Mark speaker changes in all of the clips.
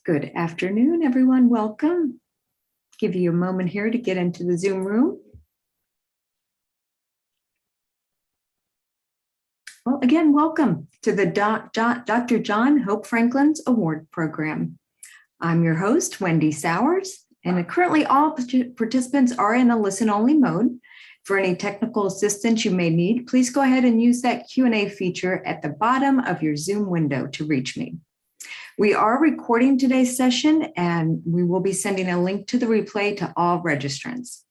Speaker 1: Good afternoon, everyone. Welcome. Give you a moment here to get into the Zoom room. Well, again, welcome to the Dr. John Hope Franklin's Award Program. I'm your host, Wendy Sowers, and currently all participants are in a listen-only mode. For any technical assistance you may need, please go ahead and use that Q&A feature at the bottom of your Zoom window to reach me. We are recording today's session, and we will be sending a link to the replay to all registrants.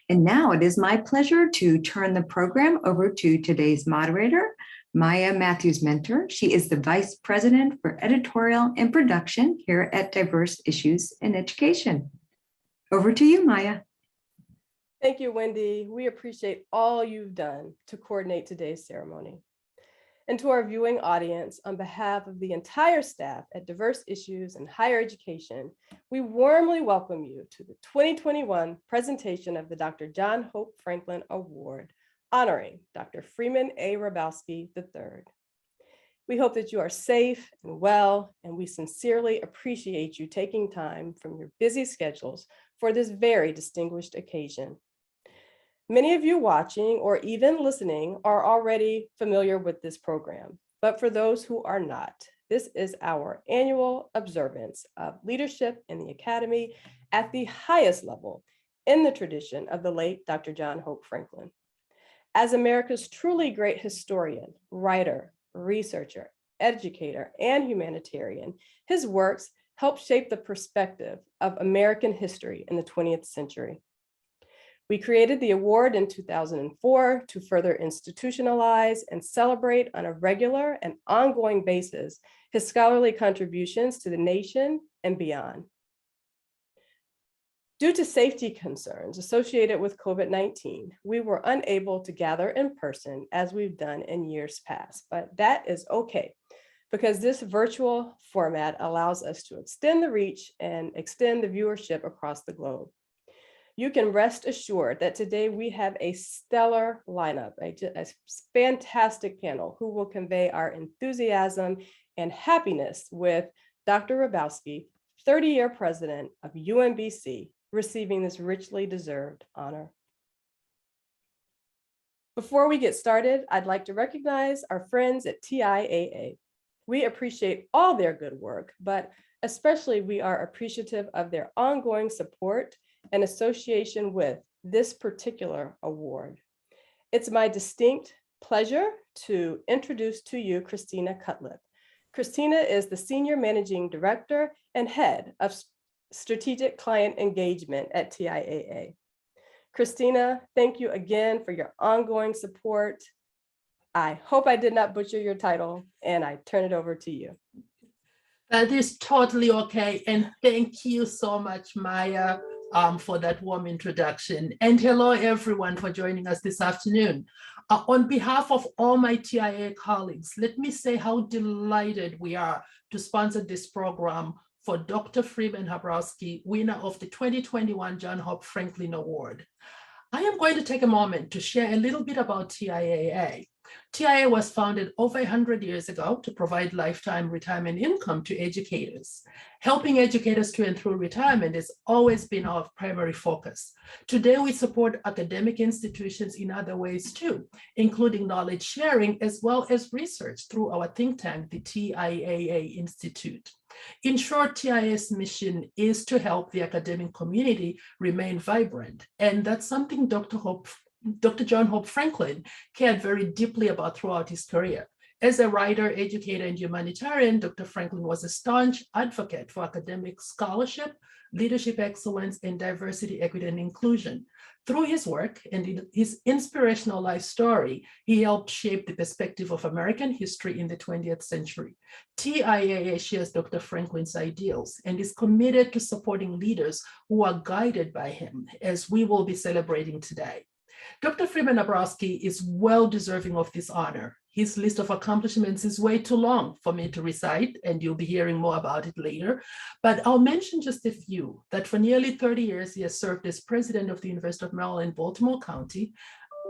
Speaker 1: And now it is my pleasure to turn the program over to today's moderator, Maya Matthews-Mentor. She is the Vice President for Editorial and Production here at Diverse Issues in Education. Over to you, Maya.
Speaker 2: Thank you, Wendy. We appreciate all you've done to coordinate today's ceremony. And to our viewing audience, on behalf of the entire staff at Diverse Issues in Higher Education, we warmly welcome you to the 2021 presentation of the Dr. John Hope Franklin Award, honoring Dr. Freeman A. Hrabowski III. We hope that you are safe and well, and we sincerely appreciate you taking time from your busy schedules for this very distinguished occasion. Many of you watching or even listening are already familiar with this program, but for those who are not, this is our annual observance of leadership in the Academy at the highest level in the tradition of the late Dr. John Hope Franklin. As America's truly great historian, writer, researcher, educator, and humanitarian, his works helped shape the perspective of American history in the 20th century. We created the award in 2004 to further institutionalize and celebrate on a regular and ongoing basis his scholarly contributions to the nation and beyond. Due to safety concerns associated with COVID-19, we were unable to gather in person as we've done in years past, but that is okay, because this virtual format allows us to extend the reach and extend the viewership across the globe. You can rest assured that today we have a stellar lineup, a fantastic panel who will convey our enthusiasm and happiness with Dr. Hrabowski, 30-year president of UMBC, receiving this richly deserved honor. Before we get started, I'd like to recognize our friends at TIAA. We appreciate all their good work, but especially we are appreciative of their ongoing support and association with this particular award. It's my distinct pleasure to introduce to you Christina Cutlip. Christina is the Senior Managing Director and Head of Strategic Client Engagement at TIAA. Christina, thank you again for your ongoing support. I hope I did not butcher your title, and I turn it over to you.
Speaker 3: That is totally okay. And thank you so much, Maya, for that warm introduction. And hello, everyone, for joining us this afternoon. On behalf of all my TIA colleagues, let me say how delighted we are to sponsor this program for Dr. Freeman Hrabowski, winner of the 2021 John Hope Franklin Award. I am going to take a moment to share a little bit about TIAA. TIAA was founded over 100 years ago to provide lifetime retirement income to educators. Helping educators to and through retirement has always been our primary focus. Today, we support academic institutions in other ways too, including knowledge sharing as well as research through our think tank, the TIAA Institute. In short, TIA's mission is to help the academic community remain vibrant, and that's something Dr. John Hope Franklin cared very deeply about throughout his career. As a writer, educator, and humanitarian, Dr. Franklin was a staunch advocate for academic scholarship, leadership excellence, and diversity, equity, and inclusion. Through his work and his inspirational life story, he helped shape the perspective of American history in the 20th century. TIAA shares Dr. Franklin's ideals and is committed to supporting leaders who are guided by him, as we will be celebrating today. Dr. Freeman Hrabowski is well deserving of this honor. His list of accomplishments is way too long for me to recite, and you'll be hearing more about it later. But I'll mention just a few. That for nearly 30 years, he has served as president of the University of Maryland, Baltimore County.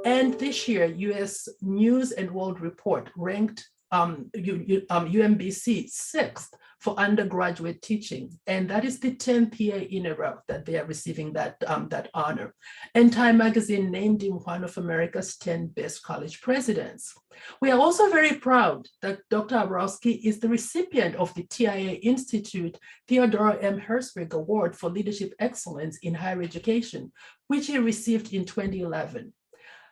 Speaker 3: And this year, US News and World Report ranked UMBC sixth for undergraduate teaching. And that is the 10th year in a row that they are receiving that honor. And Time Magazine named him one of America's 10 best college presidents. We are also very proud that Dr. Abrowski is the recipient of the TIA Institute Theodore M. Herzberg Award for Leadership Excellence in Higher Education, which he received in 2011.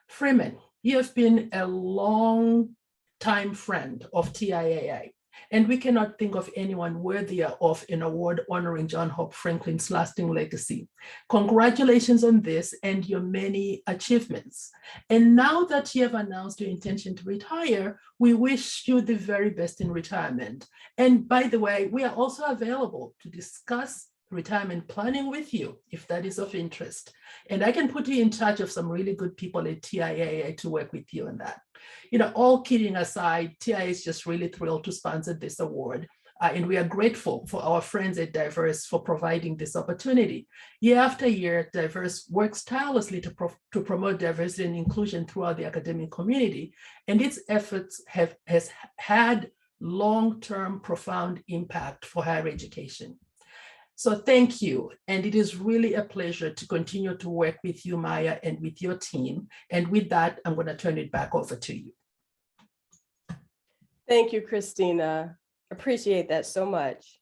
Speaker 3: Freeman, you have been a long-time friend of TIAA, and we cannot think of anyone worthier of an award honoring John Hope Franklin's lasting legacy. Congratulations on this and your many achievements. And now that you have announced your intention to retire, we wish you the very best in retirement. And by the way, we are also available to discuss retirement planning with you if that is of interest. And I can put you in touch of some really good people at TIAA to work with you on that. You know, all kidding aside, TIAA is just really thrilled to sponsor this award. And we are grateful for our friends at Diverse for providing this opportunity. Year after year, Diverse works tirelessly to promote diversity and inclusion throughout the academic community. And its efforts has had long-term profound impact for higher education. So thank you. And it is really a pleasure to continue to work with you, Maya, and with your team. And with that, I'm going to turn it back over to you.
Speaker 2: Thank you, Christina. Appreciate that so much.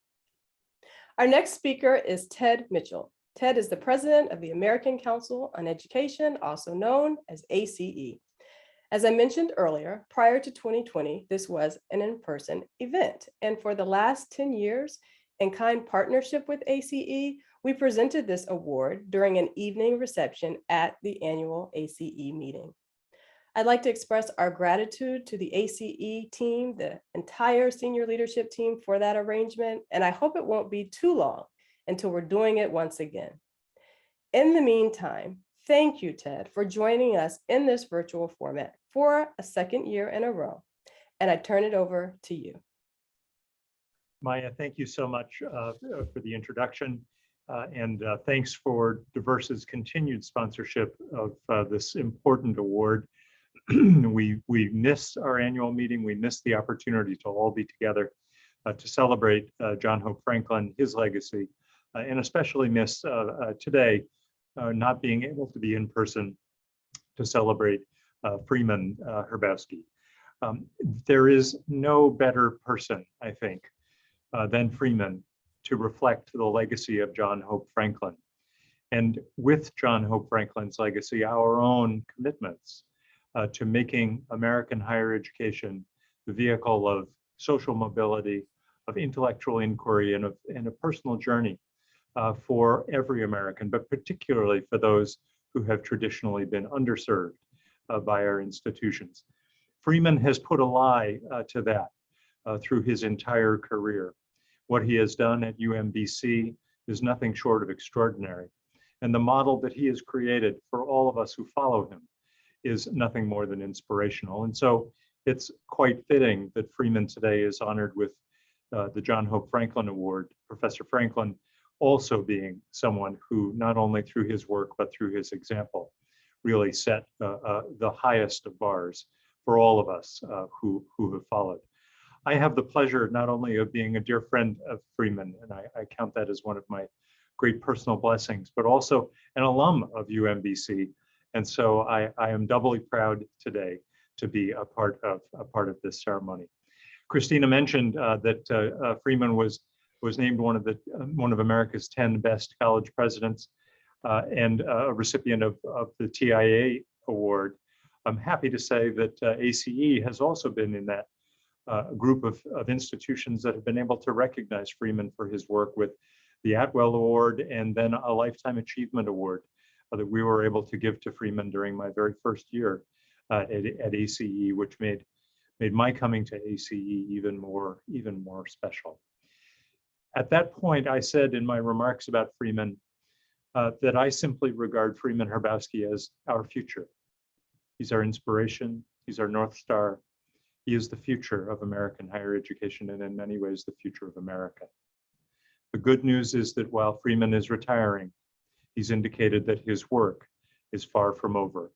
Speaker 2: Our next speaker is Ted Mitchell. Ted is the president of the American Council on Education, also known as ACE. As I mentioned earlier, prior to 2020, this was an in-person event. And for the last 10 years, in kind partnership with ACE, we presented this award during an evening reception at the annual ACE meeting. I'd like to express our gratitude to the ACE team, the entire senior leadership team for that arrangement, and I hope it won't be too long until we're doing it once again. In the meantime, thank you, Ted, for joining us in this virtual format for a second year in a row, and I turn it over to you.
Speaker 4: Maya, thank you so much for the introduction, and thanks for Diverse's continued sponsorship of this important award. We missed our annual meeting. We missed the opportunity to all be together to celebrate John Hope Franklin, his legacy, and especially miss today not being able to be in person to celebrate Freeman Hrabowski. There is no better person, I think, than Freeman to reflect the legacy of John Hope Franklin. And with John Hope Franklin's legacy, our own commitments to making American higher education the vehicle of social mobility, of intellectual inquiry, and a personal journey for every American, but particularly for those who have traditionally been underserved by our institutions. Freeman has put a lie to that through his entire career. What he has done at UMBC is nothing short of extraordinary. And the model that he has created for all of us who follow him is nothing more than inspirational. And so it's quite fitting that Freeman today is honored with the John Hope Franklin Award, Professor Franklin also being someone who not only through his work, but through his example, really set the highest of bars for all of us who have followed. I have the pleasure not only of being a dear friend of Freeman, and I count that as one of my great personal blessings, but also an alum of UMBC. And so I am doubly proud today to be a part of this ceremony. Christina mentioned that Freeman was named one of America's 10 best college presidents and a recipient of the TIA award. I'm happy to say that ACE has also been in that group of institutions that have been able to recognize Freeman for his work with the Atwell Award and then a Lifetime Achievement Award that we were able to give to Freeman during my very first year at ACE, which made my coming to ACE even more special. At that point, I said in my remarks about Freeman that I simply regard Freeman Hrabowski as our future. He's our inspiration. He's our North Star. He is the future of American higher education and in many ways the future of America. The good news is that while Freeman is retiring, he's indicated that his work is far from over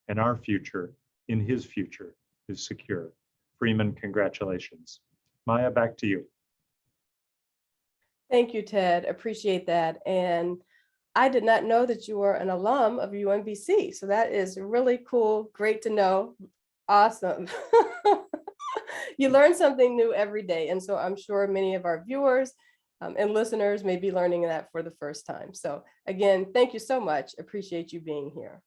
Speaker 4: and our future in his future is secure. Freeman, congratulations. Maya, back to you.
Speaker 2: Thank you, Ted. Appreciate that. And I did not know that you were an alum of UMBC. So that is really cool. Great to know. Awesome. You learn something new every day. And so I'm sure many of our viewers and listeners may be learning that for the first time. So again, thank you so much. Appreciate you being here.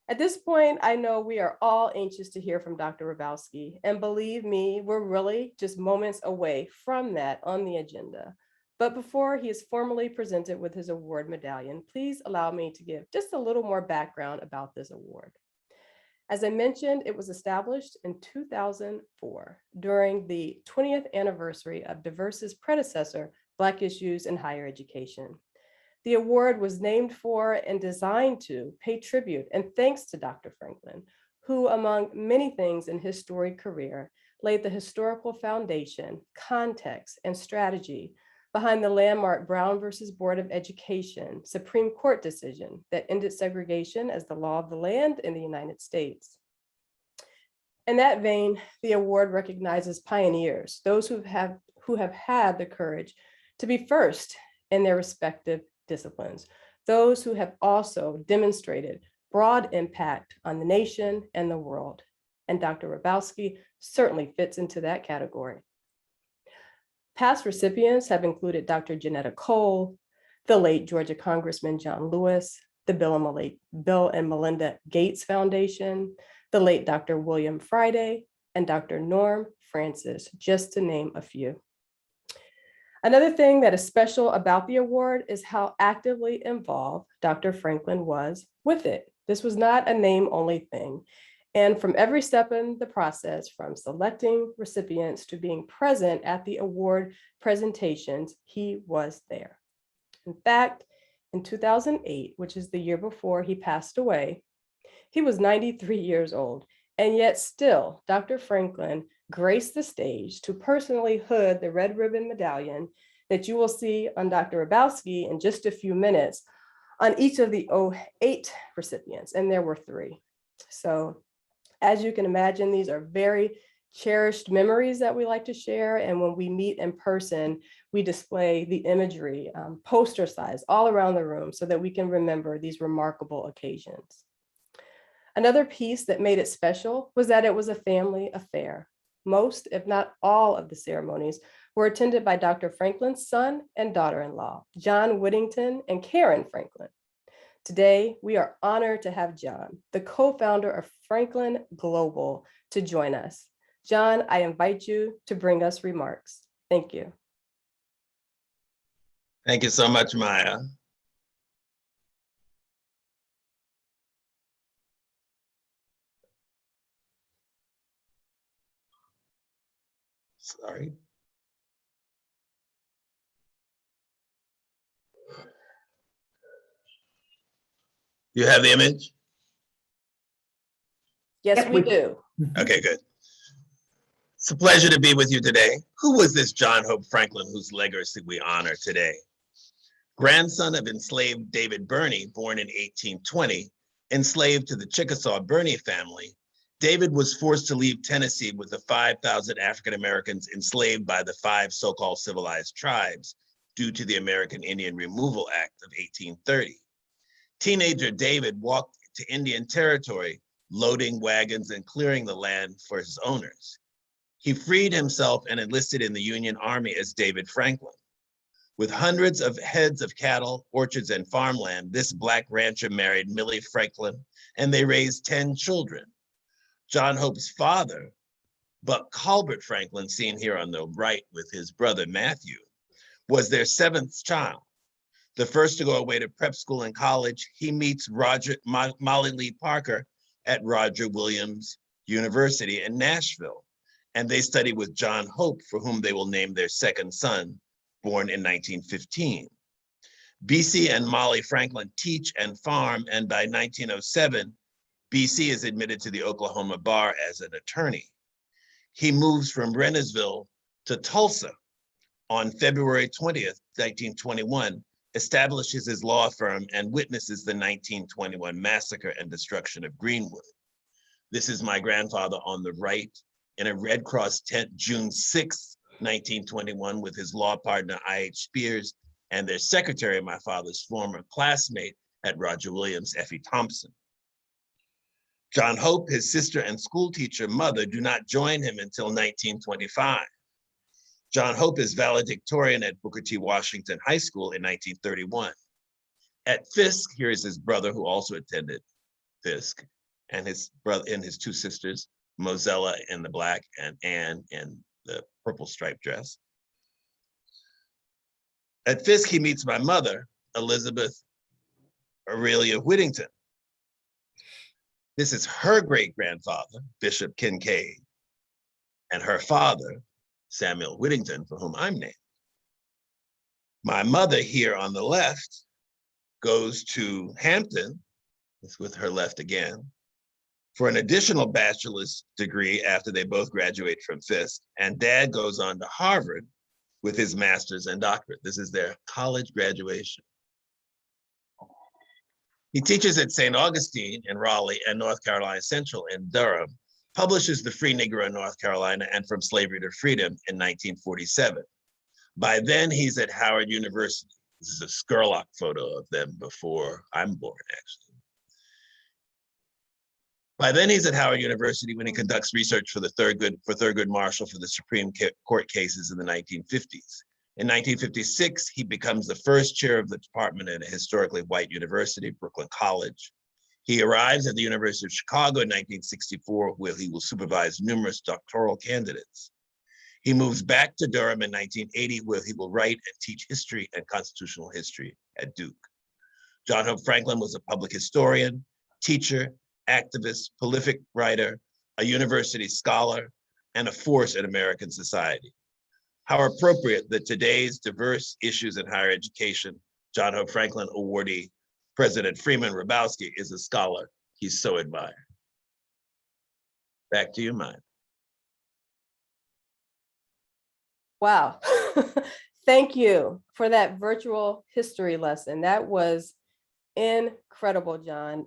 Speaker 2: At this point, I know we are all anxious to hear from Dr. Hrabowski, and believe me, we're really just moments away from that on the agenda. But before he is formally presented with his award medallion, please allow me to give just a little more background about this award. As I mentioned, it was established in 2004 during the 20th anniversary of Diverse's predecessor, Black Issues in Higher Education. The award was named for and designed to pay tribute and thanks to Dr. Franklin, who, among many things in his storied career, laid the historical foundation, context, and strategy behind the landmark Brown versus Board of Education Supreme Court decision that ended segregation as the law of the land in the United States. In that vein, the award recognizes pioneers, those who have had the courage to be first in their respective disciplines, those who have also demonstrated broad impact on the nation and the world. And Dr. Hrabowski certainly fits into that category. Past recipients have included Dr. Janetta Cole, the late Georgia Congressman John Lewis, the Bill and Melinda Gates Foundation, the late Dr. William Friday, and Dr. Norm Francis, just to name a few. Another thing that is special about the award is how actively involved Dr. Franklin was with it. This was not a name-only thing. And from every step in the process, from selecting recipients to being present at the award presentations, he was there. In fact, in 2008, which is the year before he passed away, he was 93 years old. And yet still, Dr. Franklin graced the stage to personally hood the red ribbon medallion that you will see on Dr. Hrabowski in just a few minutes on each of the 08 recipients, and there were 3. So as you can imagine, these are very cherished memories that we like to share, and when we meet in person, we display the imagery, poster size, all around the room so that we can remember these remarkable occasions. Another piece that made it special was that it was a family affair. Most, if not all, of the ceremonies were attended by Dr. Franklin's son and daughter-in-law, John Whittington and Karen Franklin. Today, we are honored to have John, the co-founder of Franklin Global, to join us. John, I invite you to bring us remarks. Thank you.
Speaker 5: Thank you so much, Maya. Sorry. You have the image?
Speaker 2: Yes, we do.
Speaker 5: Okay, good. It's a pleasure to be with you today. Who was this John Hope Franklin whose legacy we honor today? Grandson of enslaved David Birney, born in 1820, enslaved to the Chickasaw Birney family, David was forced to leave Tennessee with the 5,000 African Americans enslaved by the 5 so-called civilized tribes due to the American Indian Removal Act of 1830. Teenager David walked to Indian Territory, loading wagons and clearing the land for his owners. He freed himself and enlisted in the Union Army as David Franklin. With hundreds of heads of cattle, orchards, and farmland, this Black rancher married Millie Franklin, and they raised 10 children. John Hope's father, Buck Colbert Franklin, seen here on the right with his brother Matthew, was their 7th child. The first to go away to prep school and college, he meets Molly Lee Parker at Roger Williams University in Nashville, and they study with John Hope, for whom they will name their 2nd son, born in 1915. BC and Molly Franklin teach and farm, and by 1907, BC is admitted to the Oklahoma bar as an attorney. He moves from Rennersville to Tulsa on February 20th, 1921, establishes his law firm, and witnesses the 1921 massacre and destruction of Greenwood. This is my grandfather on the right, in a Red Cross tent June 6, 1921, with his law partner, I.H. Spears, and their secretary, my father's former classmate at Roger Williams, Effie Thompson. John Hope, his sister and school teacher mother, do not join him until 1925. John Hope is valedictorian at Booker T. Washington High School in 1931. At Fisk, here is his brother who also attended Fisk, and his brother and his two sisters, Mozella in the black and Anne in the purple striped dress. At Fisk, he meets my mother, Elizabeth Aurelia Whittington. This is her great-grandfather, Bishop Kincaid, and her father, Samuel Whittington, for whom I'm named. My mother here on the left goes to Hampton, it's with her left again, for an additional bachelor's degree after they both graduate from Fisk, and Dad goes on to Harvard with his master's and doctorate. This is their college graduation. He teaches at St. Augustine in Raleigh and North Carolina Central in Durham, publishes The Free Negro in North Carolina and From Slavery to Freedom in 1947. By then, he's at Howard University. This is a Scurlock photo of them before I'm born, actually. By then, he's at Howard University when he conducts research for Thurgood Marshall for the Supreme Court cases in the 1950s. In 1956, he becomes the first chair of the department at a historically white university, Brooklyn College. He arrives at the University of Chicago in 1964, where he will supervise numerous doctoral candidates. He moves back to Durham in 1980, where he will write and teach history and constitutional history at Duke. John Hope Franklin was a public historian, teacher, activist, prolific writer, a university scholar, and a force in American society. How appropriate that today's diverse issues in higher education, John Hope Franklin awardee, President Freeman Hrabowski, is a scholar he's so admired. Back to you, Maya.
Speaker 2: Wow. Thank you for that virtual history lesson. That was incredible, John.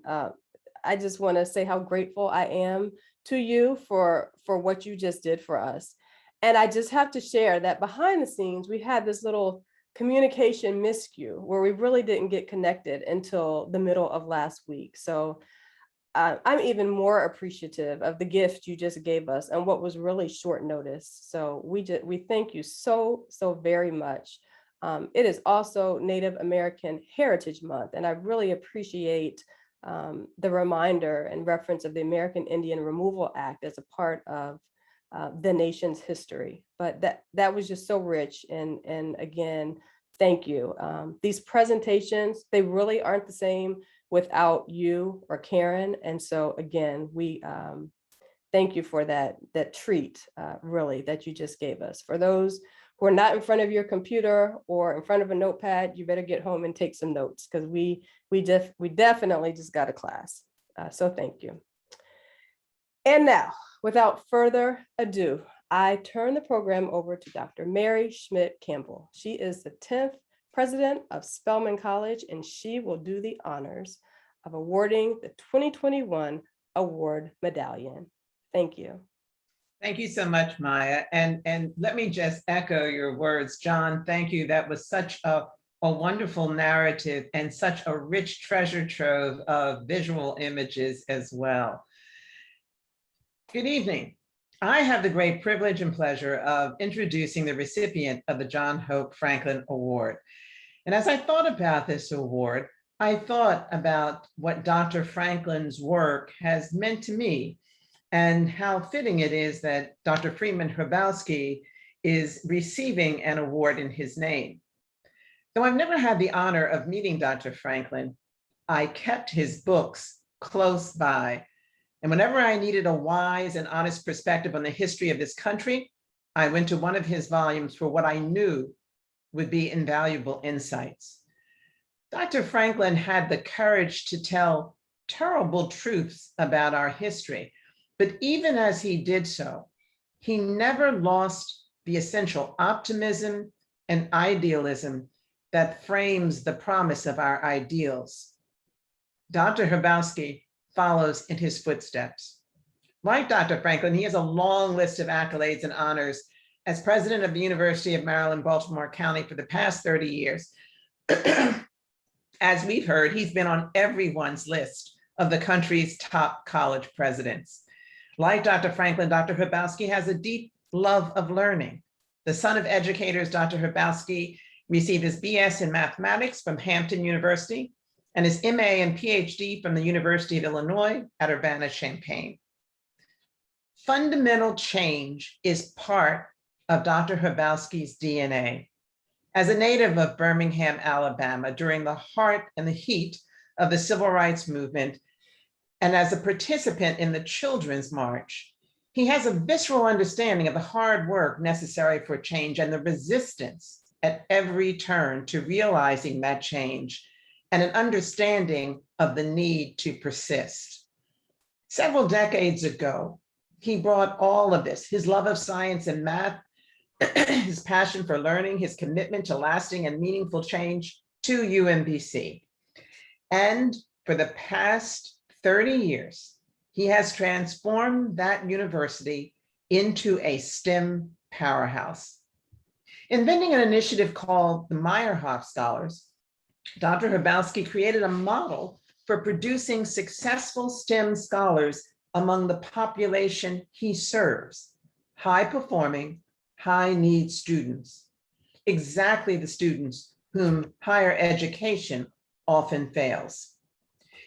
Speaker 2: I just want to say how grateful I am to you for what you just did for us. And I just have to share that behind the scenes, we had this little communication miscue where we really didn't get connected until the middle of last week. So I'm even more appreciative of the gift you just gave us and what was really short notice. So we thank you so very much. It is also Native American Heritage Month, and I really appreciate the reminder and reference of the American Indian Removal Act as a part of the nation's history. But that was just so rich. And again, thank you. These presentations, they really aren't the same without you or Karen. And so again, we thank you for that treat, really, that you just gave us. For those who are not in front of your computer or in front of a notepad, you better get home and take some notes, because we definitely just got a class. So thank you. And now, without further ado, I turn the program over to Dr. Mary Schmidt Campbell. She is the 10th president of Spelman College, and she will do the honors of awarding the 2021 award medallion. Thank you.
Speaker 6: Thank you so much, Maya. And let me just echo your words. John, thank you. That was such a wonderful narrative and such a rich treasure trove of visual images as well. Good evening. I have the great privilege and pleasure of introducing the recipient of the John Hope Franklin Award. And as I thought about this award, I thought about what Dr. Franklin's work has meant to me and how fitting it is that Dr. Freeman Hrabowski is receiving an award in his name. Though I've never had the honor of meeting Dr. Franklin, I kept his books close by. And whenever I needed a wise and honest perspective on the history of this country, I went to one of his volumes for what I knew would be invaluable insights. Dr. Franklin had the courage to tell terrible truths about our history, but even as he did so, he never lost the essential optimism and idealism that frames the promise of our ideals. Dr. Hrabowski follows in his footsteps. Like Dr. Franklin, he has a long list of accolades and honors as president of the University of Maryland, Baltimore County for the past 30 years. As we've heard, he's been on everyone's list of the country's top college presidents. Like Dr. Franklin, Dr. Hrabowski has a deep love of learning. The son of educators, Dr. Hrabowski received his BS in mathematics from Hampton University and his MA and PhD from the University of Illinois at Urbana-Champaign. Fundamental change is part of Dr. Hrabowski's DNA. As a native of Birmingham, Alabama, during the heart and the heat of the Civil Rights Movement, and as a participant in the Children's March, he has a visceral understanding of the hard work necessary for change and the resistance at every turn to realizing that change, and an understanding of the need to persist. Several decades ago, he brought all of this, his love of science and math, his passion for learning, his commitment to lasting and meaningful change to UMBC. And for the past 30 years, he has transformed that university into a STEM powerhouse. Inventing an initiative called the Meyerhoff Scholars, Dr. Hrabowski created a model for producing successful STEM scholars among the population he serves, high-performing, high-need students, exactly the students whom higher education often fails.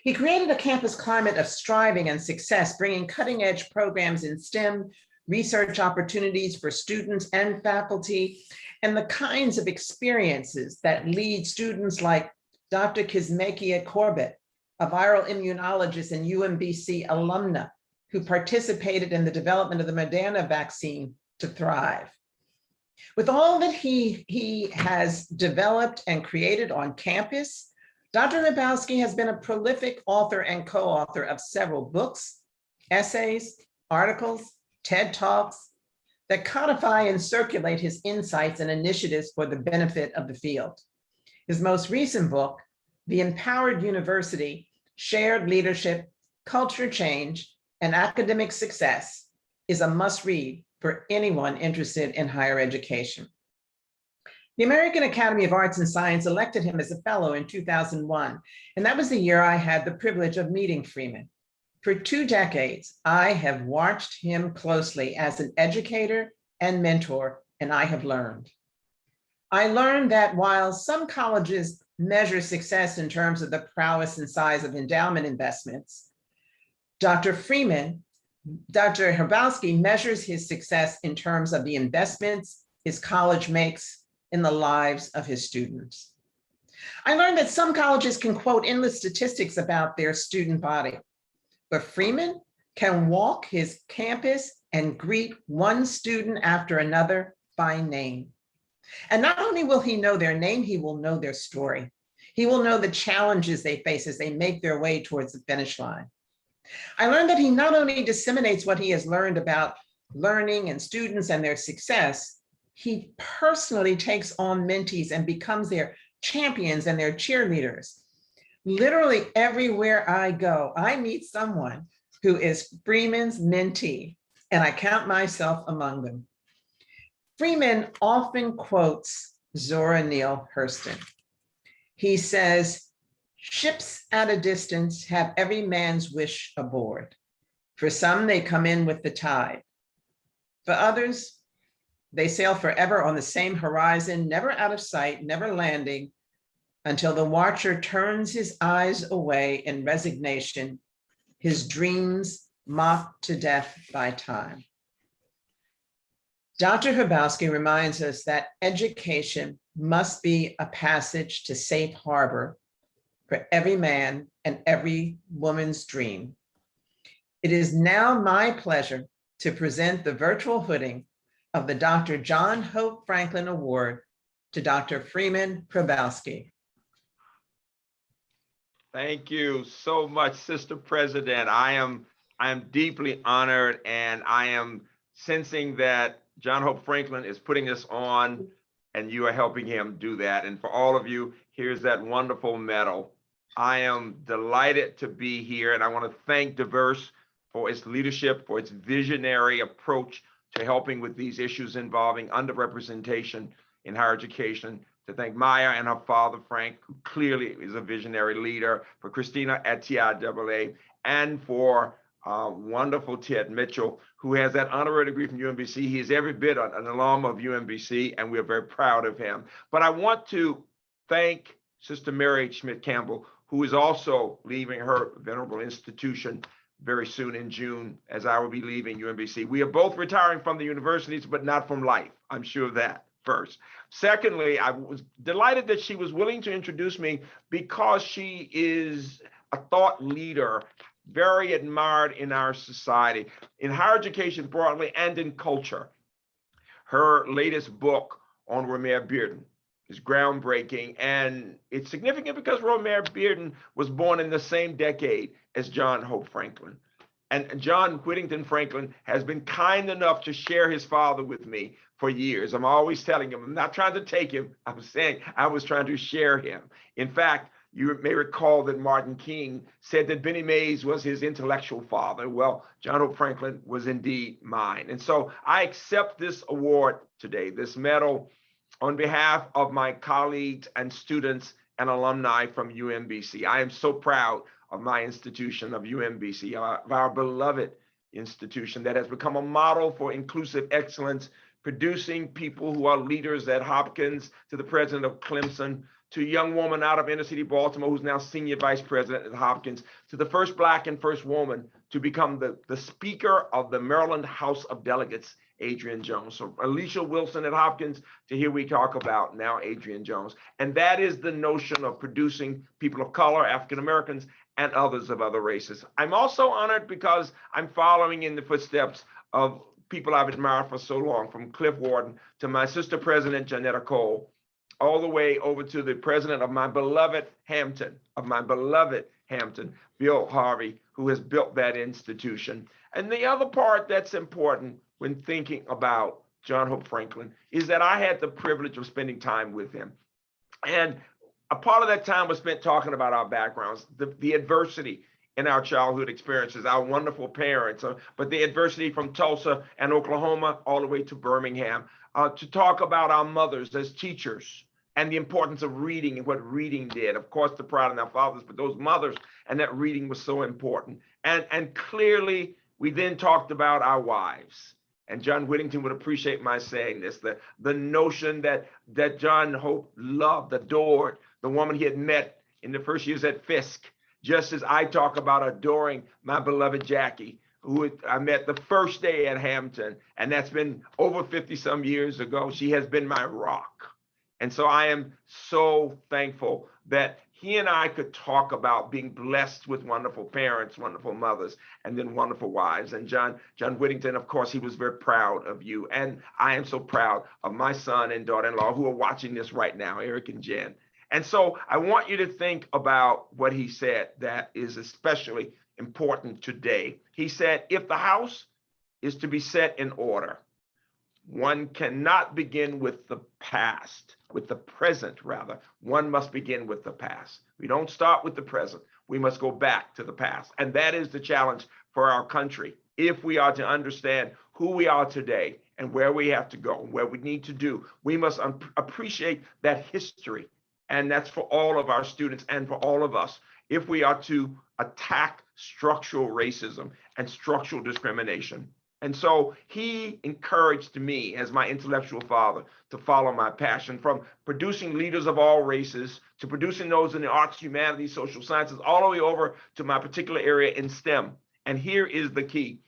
Speaker 6: He created a campus climate of striving and success, bringing cutting-edge programs in STEM, research opportunities for students and faculty, and the kinds of experiences that lead students like Dr. Kizzmekia Corbett, a viral immunologist and UMBC alumna who participated in the development of the Moderna vaccine, to thrive. With all that he has developed and created on campus, Dr. Hrabowski has been a prolific author and co-author of several books, essays, articles, TED Talks that codify and circulate his insights and initiatives for the benefit of the field. His most recent book, The Empowered University: Shared Leadership, Culture Change, and Academic Success, is a must-read for anyone interested in higher education. The American Academy of Arts and Science elected him as a fellow in 2001, and that was the year I had the privilege of meeting Freeman. For 2 decades, I have watched him closely as an educator and mentor, and I have learned. I learned that while some colleges measure success in terms of the prowess and size of endowment investments, Dr. Hrabowski measures his success in terms of the investments his college makes in the lives of his students. I learned that some colleges can quote endless statistics about their student body, but Freeman can walk his campus and greet one student after another by name. And not only will he know their name, he will know their story. He will know the challenges they face as they make their way towards the finish line. I learned that he not only disseminates what he has learned about learning and students and their success, he personally takes on mentees and becomes their champions and their cheerleaders. Literally everywhere I go, I meet someone who is Freeman's mentee, and I count myself among them. Freeman often quotes Zora Neale Hurston. He says, "Ships at a distance have every man's wish aboard. For some, they come in with the tide. For others, they sail forever on the same horizon, never out of sight, never landing, until the watcher turns his eyes away in resignation, his dreams mocked to death by time." Dr. Hrabowski reminds us that education must be a passage to safe harbor for every man and every woman's dream. It is now my pleasure to present the virtual hooding of the Dr. John Hope Franklin Award to Dr. Freeman Hrabowski.
Speaker 7: Thank you so much, Sister President. I am deeply honored, and I am sensing that John Hope Franklin is putting this on, and you are helping him do that. And for all of you, here's that wonderful medal. I am delighted to be here, and I want to thank Diverse for its leadership, for its visionary approach to helping with these issues involving underrepresentation in higher education. To thank Maya and her father, Frank, who clearly is a visionary leader, for Christina at TIAA, and for wonderful Ted Mitchell, who has that honorary degree from UMBC. He is every bit an alum of UMBC, and we're very proud of him. But I want to thank Sister Mary Schmidt Campbell, who is also leaving her venerable institution very soon in June, as I will be leaving UMBC. We are both retiring from the universities, but not from life. I'm sure of that first. Secondly, I was delighted that she was willing to introduce me because she is a thought leader, very admired in our society, in higher education broadly and in culture. Her latest book on Romare Bearden is groundbreaking, and it's significant because Romare Bearden was born in the same decade as John Hope Franklin. And John Whittington Franklin has been kind enough to share his father with me for years. I'm always telling him, I'm not trying to take him. I was saying I was trying to share him. In fact, you may recall that Martin King said that Benny Mays was his intellectual father. Well, John Hope Franklin was indeed mine. And so I accept this award today, this medal, on behalf of my colleagues and students and alumni from UMBC. I am so proud of my institution, of UMBC, of our beloved institution that has become a model for inclusive excellence, producing people who are leaders at Hopkins, to the president of Clemson, to a young woman out of inner city Baltimore who's now senior vice president at Hopkins, to the first Black and first woman to become the speaker of the Maryland House of Delegates, Adrian Jones. So Alicia Wilson at Hopkins, to hear we talk about now Adrian Jones. And that is the notion of producing people of color, African Americans, and others of other races. I'm also honored because I'm following in the footsteps of people I've admired for so long, from Cliff Wharton to my sister president, Janetta Cole, all the way over to the president of my beloved Hampton, Bill Harvey, who has built that institution. And the other part that's important when thinking about John Hope Franklin is that I had the privilege of spending time with him. And a part of that time was spent talking about our backgrounds, the adversity in our childhood experiences, our wonderful parents, but the adversity from Tulsa and Oklahoma all the way to Birmingham, to talk about our mothers as teachers and the importance of reading and what reading did. Of course, the pride in our fathers, but those mothers, and that reading was so important. And clearly, we then talked about our wives. And John Whittington would appreciate my saying this, the notion that John Hope loved, adored the woman he had met in the first years at Fisk, just as I talk about adoring my beloved Jackie, who I met the first day at Hampton, and that's been over 50 some years ago. She has been my rock. And so I am so thankful that he and I could talk about being blessed with wonderful parents, wonderful mothers, and then wonderful wives. And John Whittington, of course, he was very proud of you. And I am so proud of my son and daughter-in-law who are watching this right now, Eric and Jen. And so I want you to think about what he said that is especially important today. He said, if the house is to be set in order, one cannot begin with the past, with the present rather. One must begin with the past. We don't start with the present. We must go back to the past. And that is the challenge for our country. If we are to understand who we are today and where we have to go, where we need to do, we must appreciate that history. And that's for all of our students and for all of us. If we are to attack structural racism and structural discrimination. And so he encouraged me as my intellectual father to follow my passion, from producing leaders of all races to producing those in the arts, humanities, social sciences, all the way over to my particular area in STEM. And here is the key,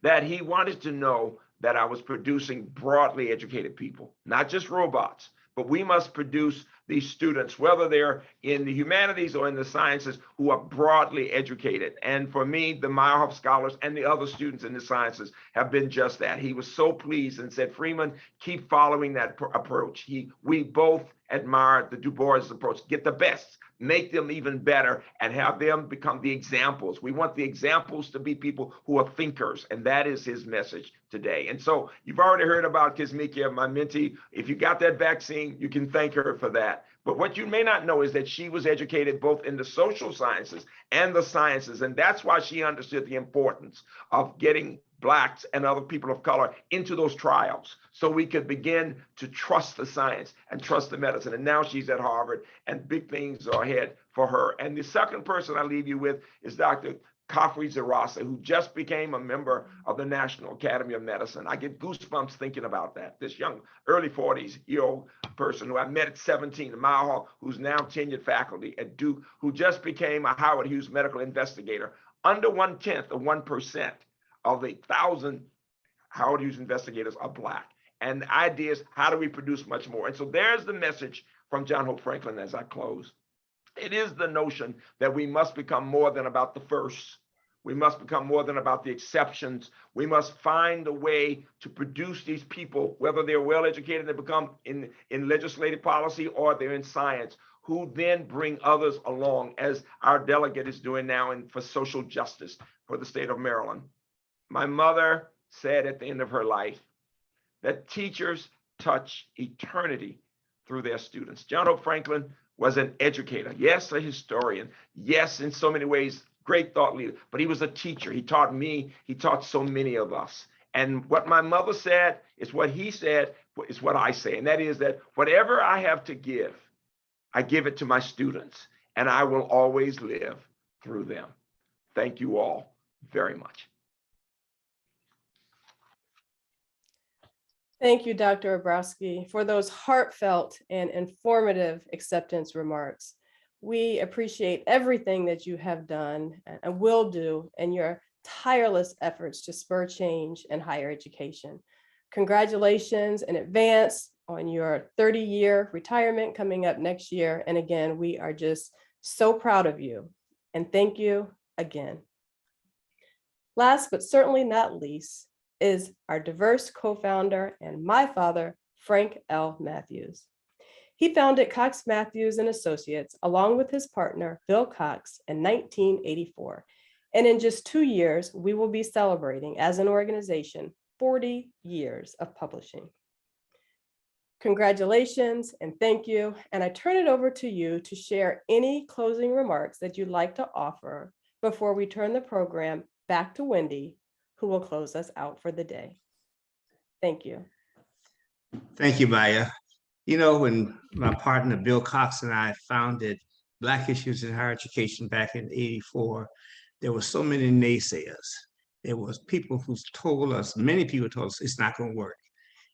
Speaker 7: that he wanted to know that I was producing broadly educated people, not just robots, but we must produce these students, whether they're in the humanities or in the sciences, who are broadly educated. And for me, the Meyerhoff scholars and the other students in the sciences have been just that. He was so pleased and said, Freeman, keep following that approach. We both admired the Du Bois approach, get the best, make them even better and have them become the examples. We want the examples to be people who are thinkers, and that is his message today. And so you've already heard about Kismikia, my mentee. If you got that vaccine, you can thank her for that. But what you may not know is that she was educated both in the social sciences and the sciences, and that's why she understood the importance of getting Blacks and other people of color into those trials so we could begin to trust the science and trust the medicine. And now she's at Harvard, and big things are ahead for her. And the second person I leave you with is Dr. Coffrey Zarassa, who just became a member of the National Academy of Medicine. I get goosebumps thinking about that. This young, early 40s-year-old person who I met at 17 in Mile Hall, who's now tenured faculty at Duke, who just became a Howard Hughes medical investigator, under 1/10 of 1% of the 1,000 Howard Hughes investigators are Black. And the idea is, how do we produce much more? And so there's the message from John Hope Franklin as I close. It is the notion that we must become more than about the first. We must become more than about the exceptions. We must find a way to produce these people, whether they're well-educated, they become in legislative policy, or they're in science, who then bring others along, as our delegate is doing now for social justice for the state of Maryland. My mother said at the end of her life that teachers touch eternity through their students. John Hope Franklin was an educator, yes, a historian, yes, in so many ways, great thought leader, but he was a teacher. He taught me, he taught so many of us. And what my mother said is what he said is what I say, and that is that whatever I have to give, I give it to my students, and I will always live through them. Thank you all very much.
Speaker 2: Thank you, Dr. Obrowski, for those heartfelt and informative acceptance remarks. We appreciate everything that you have done and will do and your tireless efforts to spur change in higher education. Congratulations in advance on your 30-year retirement coming up next year. And again, we are just so proud of you. And thank you again. Last but certainly not least, is our diverse co-founder and my father, Frank L. Matthews. He founded Cox Matthews and Associates along with his partner, Bill Cox, in 1984. And in just 2 years, we will be celebrating as an organization 40 years of publishing. Congratulations and thank you. And I turn it over to you to share any closing remarks that you'd like to offer before we turn the program back to Wendy, who will close us out for the day. Thank you.
Speaker 8: Thank you, Maya. You know, when my partner Bill Cox and I founded Black Issues in Higher Education back in '84, there were so many naysayers. There was people who told us, many people told us it's not going to work.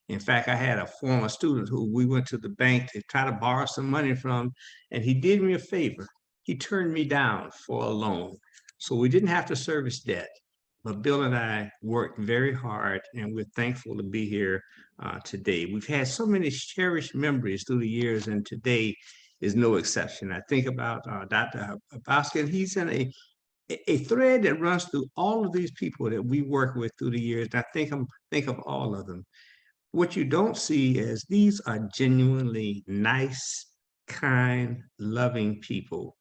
Speaker 8: In fact, I had a former student who we went to the bank to try to borrow some money from, and he did me a favor. He turned me down for a loan. So we didn't have to service debt. But Bill and I worked very hard, and we're thankful to be here today. We've had so many cherished memories through the years, and today is no exception. I think about Dr. Obrowski, and he's in a thread that runs through all of these people that we work with through the years. And I think of all of them. What you don't see is these are genuinely nice, kind, loving people.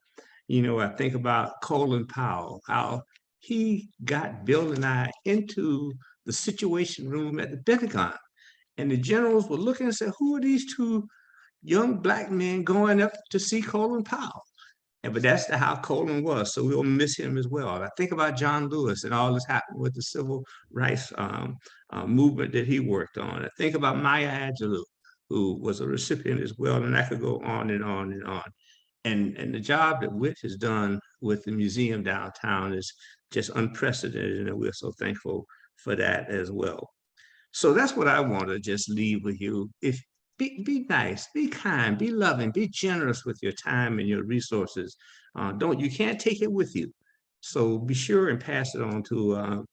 Speaker 8: You know, I think about Colin Powell, how he got Bill and I into the Situation Room at the Pentagon. And the generals were looking and said, who are these two young Black men going up to see Colin Powell? But that's how Colin was, so we'll miss him as well. I think about John Lewis and all this happened with the civil rights movement that he worked on. I think about Maya Angelou, who was a recipient as well, and I could go on and on and on. And the job that Whit has done with the museum downtown is just unprecedented, and we're so thankful for that as well. So that's what I want to just leave with you. Be nice, be kind, be loving, be generous with your time and your resources. You can't take it with you. So be sure and pass it on to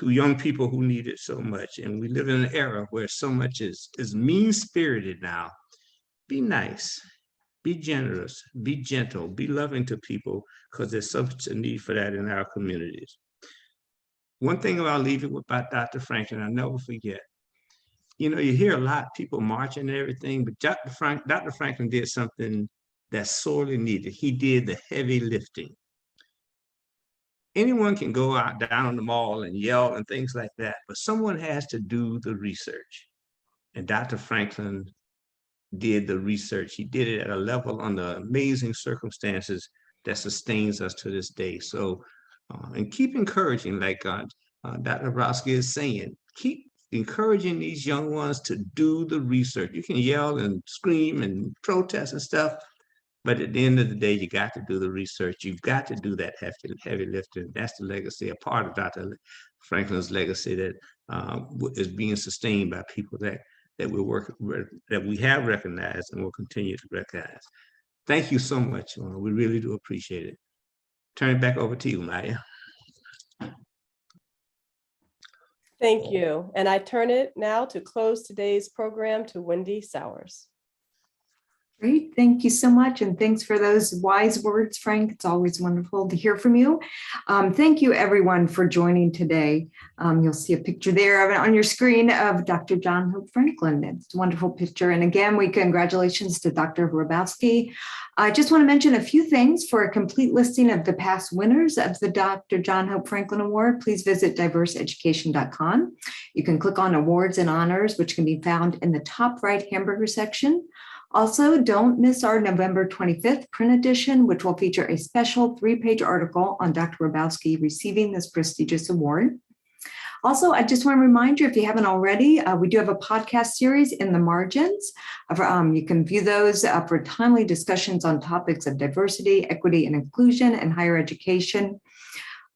Speaker 8: young people who need it so much. And we live in an era where so much is mean-spirited now. Be nice, be generous, be gentle, be loving to people, because there's such a need for that in our communities. One thing I'll leave you with about Dr. Franklin, I'll never forget. You know, you hear a lot of people marching and everything, but Dr. Franklin did something that's sorely needed. He did the heavy lifting. Anyone can go out down on the mall and yell and things like that, but someone has to do the research. And Dr. Franklin did the research. He did it at a level under amazing circumstances that sustains us to this day. So, and keep encouraging, like Dr. Brodsky is saying, keep encouraging these young ones to do the research. You can yell and scream and protest and stuff, but at the end of the day, you got to do the research. You've got to do that heavy lifting. That's the legacy, a part of Dr. Franklin's legacy that is being sustained by people that we have recognized and will continue to recognize. Thank you so much. We really do appreciate it. Turn it back over to you, Maya.
Speaker 2: Thank you. And I turn it now to close today's program to Wendy Sowers.
Speaker 1: Great, thank you so much. And thanks for those wise words, Frank. It's always wonderful to hear from you. Thank you everyone for joining today. You'll see a picture there on your screen of Dr. John Hope Franklin. It's a wonderful picture. And again, congratulations to Dr. Hrabowski. I just want to mention a few things. For a complete listing of the past winners of the Dr. John Hope Franklin Award, please visit diverseeducation.com. You can click on awards and honors, which can be found in the top right hamburger section. Also, don't miss our November 25th print edition, which will feature a special 3-page article on Dr. Hrabowski receiving this prestigious award. Also, I just want to remind you, if you haven't already, we do have a podcast series in the margins. You can view those for timely discussions on topics of diversity, equity, and inclusion in higher education.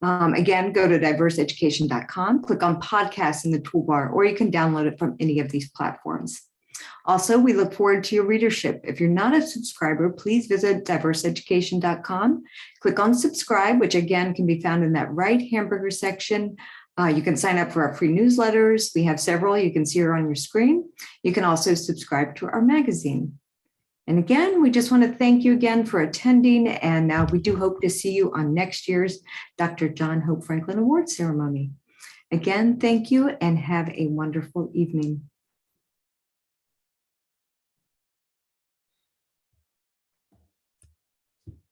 Speaker 1: Again, go to diverseeducation.com, click on podcasts in the toolbar, or you can download it from any of these platforms. Also, we look forward to your readership. If you're not a subscriber, please visit diverseeducation.com. Click on subscribe, which again can be found in that right hamburger section. You can sign up for our free newsletters. We have several. You can see her on your screen. You can also subscribe to our magazine. And again, we just want to thank you again for attending. And we do hope to see you on next year's Dr. John Hope Franklin Award ceremony. Again, thank you and have a wonderful evening.